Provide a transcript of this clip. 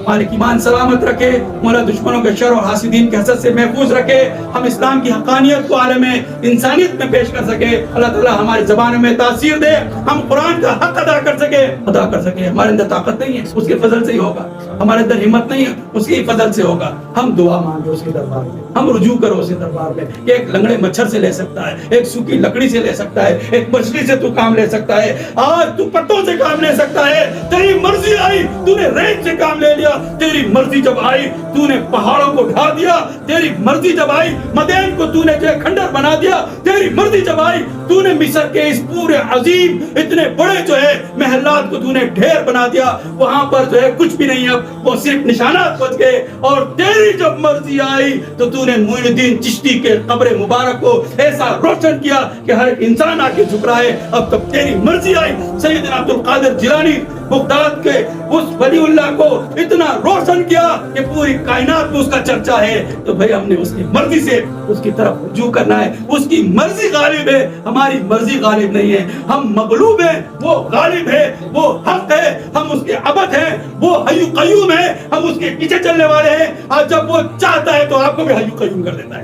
مالک ایمان سلامت رکھے، مولا دشمنوں کے شر و حاسدین کے حسد سے محفوظ رکھے، ہم اسلام کی حقانیت کو عالم انسانیت میں پیش کر سکے، اللہ تعالیٰ ہماری زبانوں میں تاثیر دے، ہم قرآن کا حق ادا کر سکے۔ ہمارے اندر طاقت نہیں ہے، اس کے فضل سے ہی ہوگا، ہمارے اندر ہمت نہیں ہے، اس کے فضل سے ہوگا۔ ہم دعا مانگے اس کے دربار میں، ہم رجوع کرو اس کے دربار میں کہ ایک لنگڑے مچھر سے لے سکتا ہے، ایک سوکھی لکڑی سے لے سکتا ہے، ایک مچھلی سے تو کام لے سکتا ہے، آج تو پتوں سے کام لے سکتا ہے۔ تیری مرضی آئی تو نے ریت سے کام لے لیا، تیری مرضی جب آئی تو نے پہاڑوں کو ڈھا دیا، تیری مرضی جب آئی مدین کو تو نے جو کھنڈر بنا دیا، تیری مرضی جب آئی تو نے مصر کے اس پورے عظیم اتنے بڑے جو ہے محلات کو تو نے ڈھیر بنا دیا، وہاں پر جو ہے کچھ بھی نہیں، اب وہ صرف نشانات بچ گئے۔ اور تیری جب مرضی آئی تو نے معین الدین چشتی کے قبر مبارک کو ایسا روشن کیا کہ ہر ایک انسان آ کے جھک رہا ہے۔ اب تب تیری مرضی آئی، سیدنا عبد القادر جیلانی بغداد کے اس ولی اللہ کو اتنا روشن کیا کہ پوری کائنات میں اس کا چرچا ہے۔ تو بھئی ہم نے اس کی مرضی سے اس کی طرف رجوع کرنا ہے، اس کی مرضی غالب ہے، ہماری مرضی غالب نہیں ہے۔ ہم مغلوب ہیں، وہ غالب ہے، وہ حق ہے، ہم اس کے عبد ہیں، وہ حی قیوم ہے، ہم اس کے پیچھے چلنے والے ہیں۔ آج جب وہ چاہتا ہے تو آپ کو بھی حی قیوم کر دیتا ہے۔